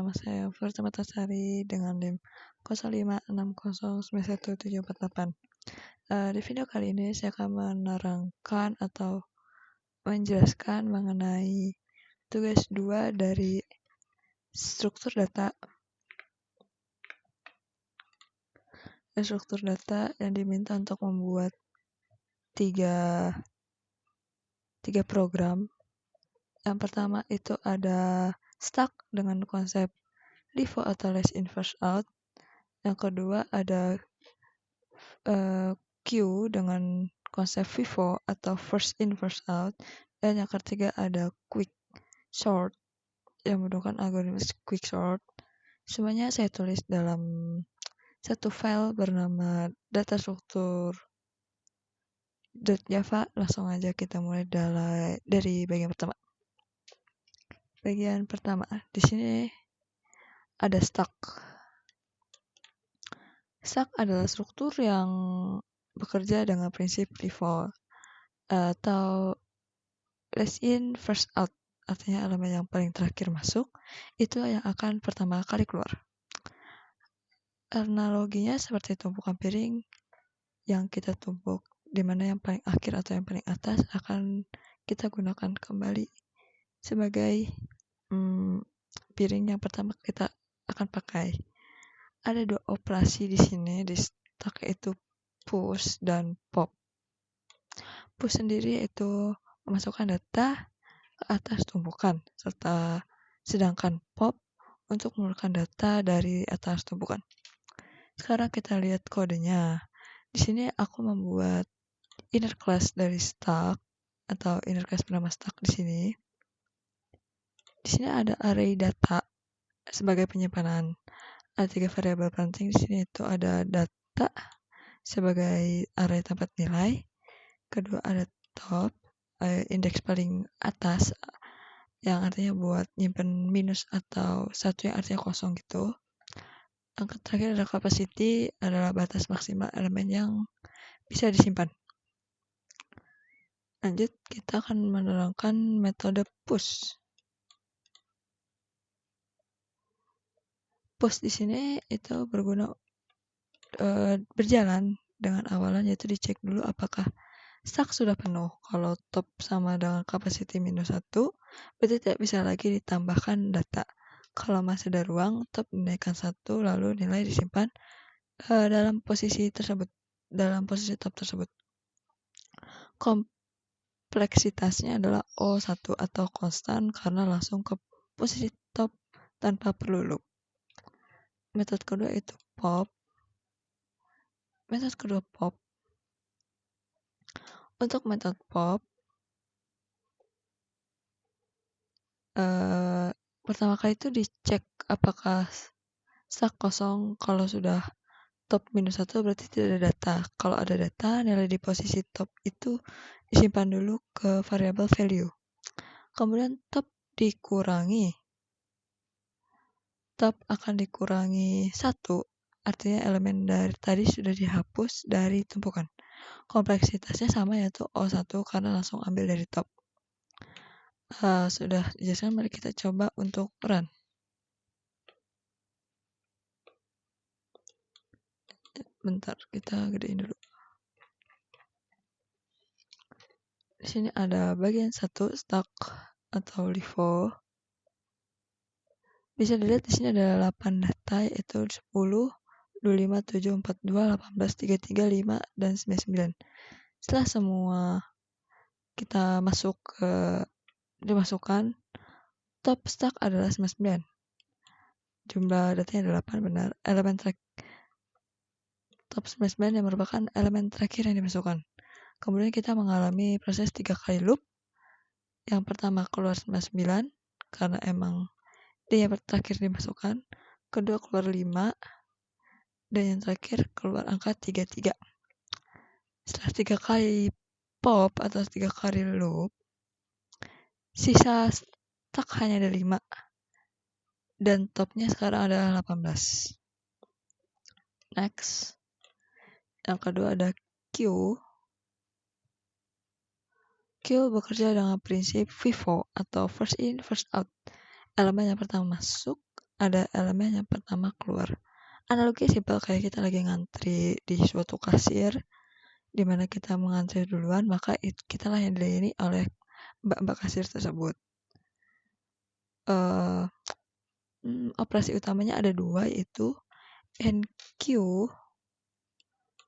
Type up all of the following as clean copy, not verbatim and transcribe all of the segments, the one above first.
nama saya Firza Matasari dengan NIM 05609178. Di video kali ini saya akan menerangkan atau menjelaskan mengenai tugas 2 dari struktur data. Struktur data yang diminta untuk membuat tiga program. Yang pertama itu ada stack dengan konsep LIFO atau last in first out. Yang kedua ada queue dengan konsep FIFO atau first in first out. Dan yang ketiga ada quick sort yang menggunakan algoritma quick sort. Semuanya saya tulis dalam satu file bernama data struktur .java. Langsung aja kita mulai dari bagian pertama. Bagian pertama, di sini ada stack. Stack adalah struktur yang bekerja dengan prinsip FIFO atau last in first out. Artinya elemen yang paling terakhir masuk itu yang akan pertama kali keluar. Analoginya seperti tumpukan piring yang kita tumpuk, di mana yang paling akhir atau yang paling atas akan kita gunakan kembali sebagai piring yang pertama kita akan pakai. Ada dua operasi di sini di stack, itu push dan pop. Push sendiri itu memasukkan data ke atas tumpukan, sedangkan pop untuk mengeluarkan data dari atas tumpukan. Sekarang kita lihat kodenya. Di sini aku membuat inner class dari stack atau inner class bernama stack di sini. Di sini ada array data sebagai penyimpanan. Ada 3 variabel penting di sini, itu ada data sebagai array tempat nilai. Kedua ada top, indeks paling atas yang artinya buat nyimpen minus atau satu yang artinya kosong gitu. Yang terakhir ada capacity, adalah batas maksimal elemen yang bisa disimpan. Lanjut, kita akan menerangkan metode push. Push di sini itu berjalan dengan awalan, yaitu dicek dulu apakah stack sudah penuh. Kalau top sama dengan capacity -1, berarti tidak bisa lagi ditambahkan data. Kalau masih ada ruang, top dinaikkan 1, lalu nilai disimpan dalam posisi top tersebut. Kompleksitasnya adalah O1 atau konstan karena langsung ke posisi top tanpa perlu loop. Metode kedua itu pop. Untuk metode pop, pertama kali itu dicek apakah stack kosong. Kalau sudah top -1 berarti tidak ada data. Kalau ada data, nilai di posisi top itu disimpan dulu ke variabel value. Kemudian top akan dikurangi 1, artinya elemen dari tadi sudah dihapus dari tumpukan. Kompleksitasnya sama, yaitu O1 karena langsung ambil dari top. Sudah dijelaskan, mari kita coba untuk run. Bentar, kita gedein dulu. Di sini ada bagian 1 stack atau LIFO. Bisa dilihat di sini ada 8 data, yaitu 10, 25, 7, 42, 18, 33, 5, dan 99. Setelah semua kita dimasukkan, top stack adalah 99. Jumlah datanya ada 8, benar. Top 99 yang merupakan elemen terakhir yang dimasukkan. Kemudian kita mengalami proses 3 kali loop. Yang pertama keluar 99 karena emang dia yang terakhir dimasukkan. Kedua keluar 5. Dan yang terakhir keluar angka 33. Setelah 3 kali pop atau 3 kali loop, sisa stack hanya ada 5. Dan topnya sekarang adalah 18. Next. Yang kedua ada queue. Queue bekerja dengan prinsip FIFO atau first in, first out. Elemen yang pertama masuk ada elemen yang pertama keluar. Analogi simpel kayak kita lagi ngantri di suatu kasir, di mana kita mengantri duluan, maka kita lah yang dilayani oleh mbak-mbak kasir tersebut. Operasi utamanya ada dua, yaitu NQ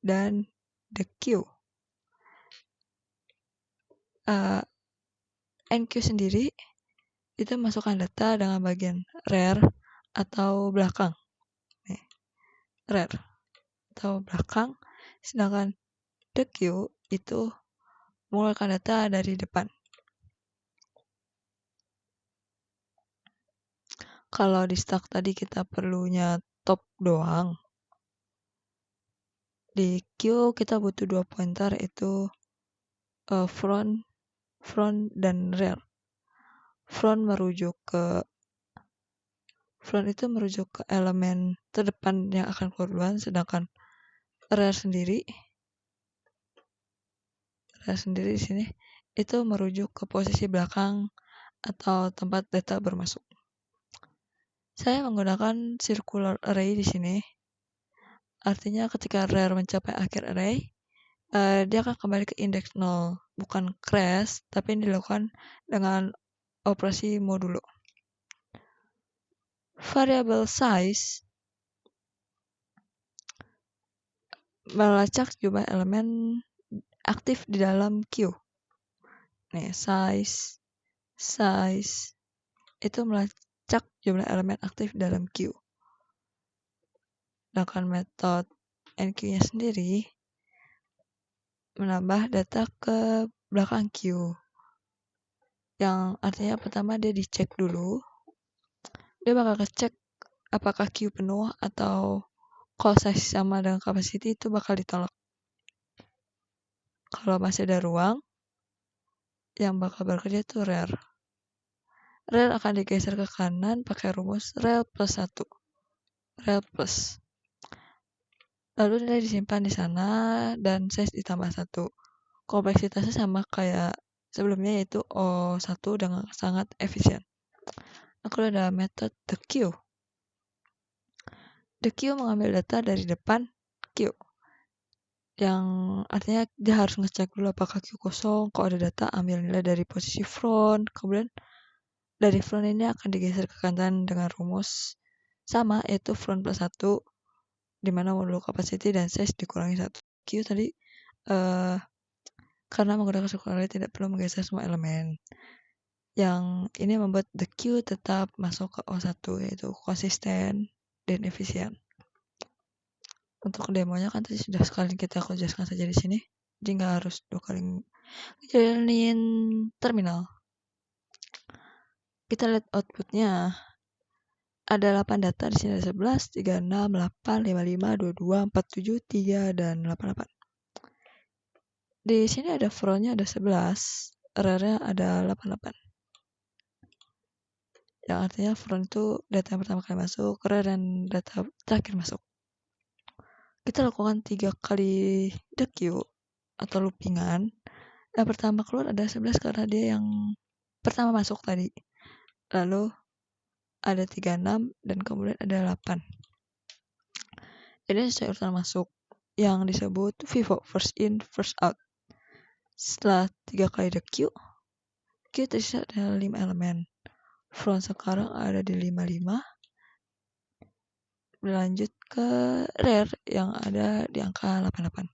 dan the queue. NQ sendiri itu masukkan data dengan bagian rear atau belakang. Rear atau belakang, sedangkan the queue itu mengeluarkan data dari depan. Kalau di stack tadi kita perlunya top doang, di queue kita butuh 2 pointer, itu front dan rear. Front itu merujuk ke elemen terdepan yang akan keluar duluan, sedangkan rear sendiri di sini itu merujuk ke posisi belakang atau tempat data bermasuk. Saya menggunakan circular array di sini. Artinya ketika rear mencapai akhir array, dia akan kembali ke indeks 0, bukan crash, tapi ini dilakukan dengan operasi modulo. Variable size melacak jumlah elemen aktif di dalam queue. Nih, size itu melacak jumlah elemen aktif di dalam queue. Sedangkan metode NQ-nya sendiri menambah data ke belakang queue. Yang artinya pertama dia dicek dulu. Dia bakal ngecek apakah queue penuh, atau kalau size sama dengan capacity itu bakal ditolak. Kalau masih ada ruang, yang bakal bekerja itu rear. Rear akan digeser ke kanan pakai rumus rel plus 1. Rel plus. Lalu nilai disimpan di sana dan size ditambah 1. Kompleksitasnya sama kayak sebelumnya, yaitu O1 dengan sangat efisien. Lalu ada metode the queue. The queue mengambil data dari depan queue. Yang artinya dia harus ngecek dulu apakah queue kosong. Kalau ada data, ambil nilai dari posisi front. Kemudian dari front ini akan digeser ke kanan dengan rumus sama, yaitu front plus 1, di mana modulo capacity dan size dikurangi 1. Queue tadi karena menggunakan circular array tidak perlu menggeser semua elemen. Yang ini membuat the queue tetap masuk ke O1, yaitu konsisten dan efisien. Untuk demonya kan tadi sudah sekali kita jelaskan saja di sini, jadi nggak harus 2 kali jalanin terminal. Kita lihat outputnya. Ada 8 data di sini, ada 11, 36, 8, 55, 22, 47, 3, dan 88. Di sini ada frontnya ada 11, rearnya ada 88. Yang artinya front itu data yang pertama kali masuk, rear dan data terakhir masuk. Kita lakukan 3 kali the queue atau loopingan. Yang pertama keluar ada 11 karena dia yang pertama masuk tadi. Lalu ada 36 dan kemudian ada 8. Ini sesuai urutan masuk yang disebut FIFO, first in, first out. Setelah 3 kali the queue tersisa ada 5 elemen. Front sekarang ada di 55. Berlanjut ke rear yang ada di angka 88.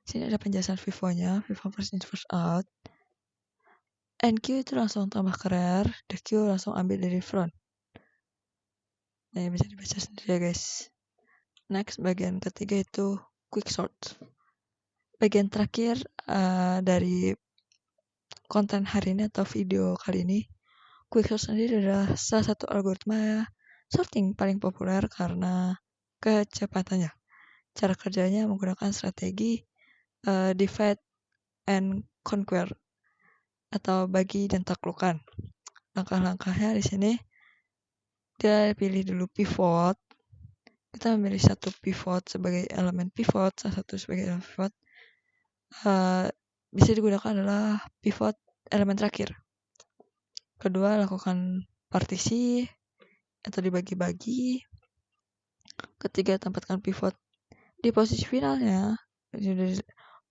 Sini ada penjelasan FIFO-nya, FIFO first in, first out. NQ itu langsung tambah ke rear, the queue langsung ambil dari front. Nah, bisa dibaca sendiri ya guys. Next, bagian ketiga itu quick sort. Bagian terakhir dari konten hari ini atau video kali ini, quick sort sendiri adalah salah satu algoritma sorting paling populer karena kecepatannya. Cara kerjanya menggunakan strategi divide and conquer atau bagi dan taklukkan. Langkah-langkahnya di sini dia pilih dulu pivot. Kita memilih satu pivot sebagai elemen pivot, salah satu sebagai elemen pivot. Bisa digunakan adalah pivot elemen terakhir. Kedua, lakukan partisi atau dibagi-bagi. Ketiga, tempatkan pivot di posisi finalnya.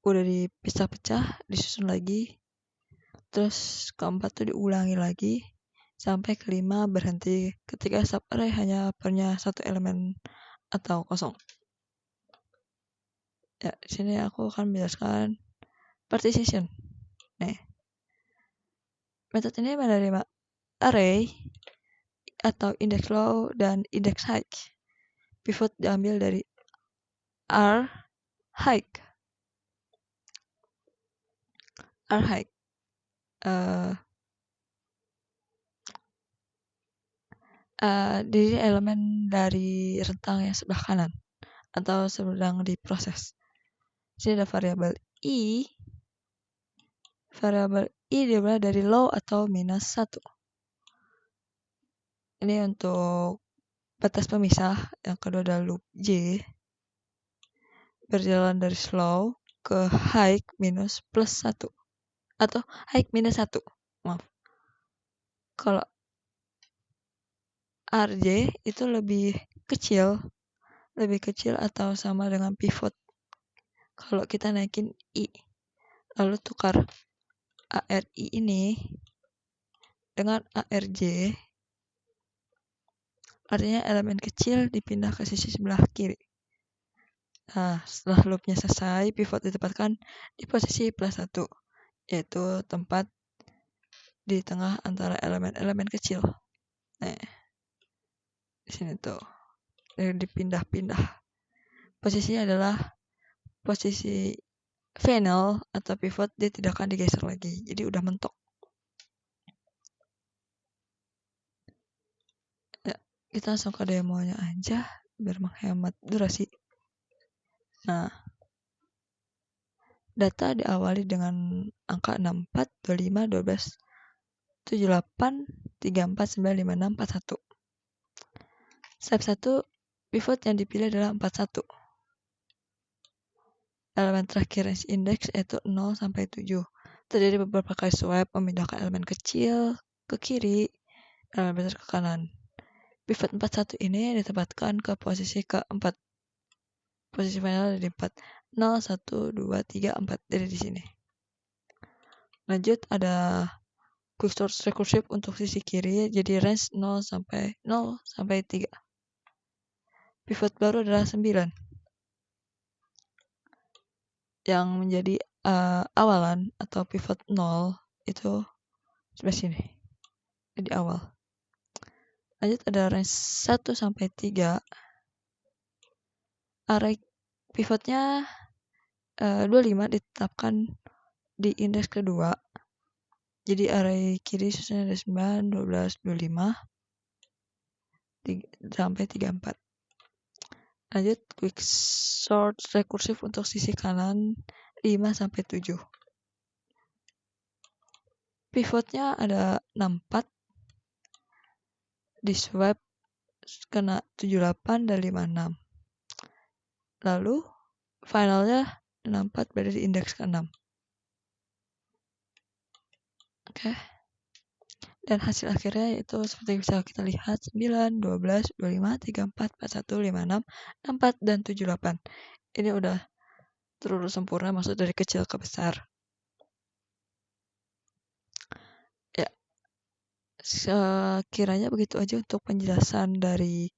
Udah dipisah-pecah, disusun lagi. Terus keempat tuh diulangi lagi. Sampai kelima berhenti ketika subarray hanya punya satu elemen atau kosong. Ya, di sini aku akan menjelaskan partition. Nih, metode ini menerima array atau index low dan index high. Pivot diambil dari R high. R high. Diri elemen dari rentang yang sebelah kanan atau sedang diproses. Jadi ada variabel i. Variabel i dimulai dari low atau minus 1. Ini untuk batas pemisah. Yang kedua ada loop j. Berjalan dari slow ke high minus plus 1. Atau high minus 1. Maaf. Kalau rj itu lebih kecil atau sama dengan pivot. Kalau kita naikin i, lalu tukar ARI ini dengan ARJ, artinya elemen kecil dipindah ke sisi sebelah kiri. Nah, setelah loopnya selesai, pivot ditempatkan di posisi plus 1, yaitu tempat di tengah antara elemen-elemen kecil. Nah, di sini tuh dipindah-pindah. Posisinya adalah posisi final atau pivot, dia tidak akan digeser lagi, jadi udah mentok. Ya, kita langsung ke demonya aja biar menghemat durasi. Nah, data diawali dengan angka 64, 25, 12, 78, 34, 9, 5, 6, 41. Step 1, pivot yang dipilih adalah 41. Elemen terakhir range index yaitu 0 sampai 7. Terjadi beberapa kali swipe memindahkan elemen kecil ke kiri, elemen besar ke kanan. Pivot 41 ini ditempatkan ke posisi keempat. Posisi final dari 4. 0, 1, 2, 3, 4 dari di sini. Lanjut ada quicksort recursive untuk sisi kiri, jadi range 0 sampai 3. Pivot baru adalah 9. Yang menjadi awalan atau pivot 0 itu sebelah sini. Di awal. Lanjut ada range 1 sampai 3. Array pivotnya 25 ditetapkan di indeks kedua. Jadi array kiri susunnya ada 9, 12, 25 sampai 34. Lanjut quicksort recursive untuk sisi kanan 5 sampai 7. Pivotnya ada 64, di swipe kena 78 dan 56. Lalu finalnya 64 berada di indeks ke-6. Oke. Dan hasil akhirnya itu seperti bisa kita lihat 9, 12, 25, 34, 41, 56, 64, dan 78. Ini udah terurus sempurna, maksud dari kecil ke besar. Ya, sekiranya begitu aja untuk penjelasan dari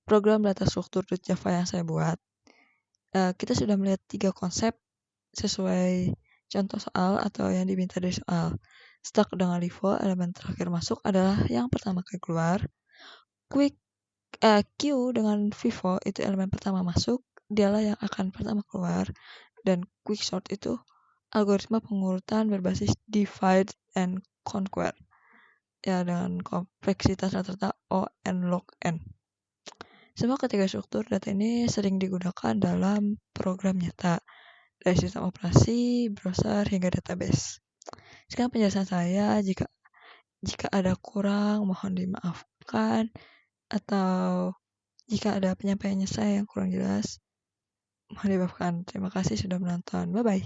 program data struktur Java yang saya buat. Kita sudah melihat 3 konsep sesuai contoh soal atau yang diminta dari soal. Stack dengan LIFO, elemen terakhir masuk adalah yang pertama kali keluar. Queue dengan FIFO itu elemen pertama masuk, dialah yang akan pertama keluar. Dan quicksort itu algoritma pengurutan berbasis divide and conquer. Ya, dengan kompleksitas rata-rata O n log n. Semua ketiga struktur data ini sering digunakan dalam program nyata, dari sistem operasi, browser, hingga database. Sekarang penjelasan saya, jika ada kurang mohon dimaafkan, atau jika ada penyampaiannya saya yang kurang jelas, mohon dimaafkan. Terima kasih sudah menonton. Bye-bye.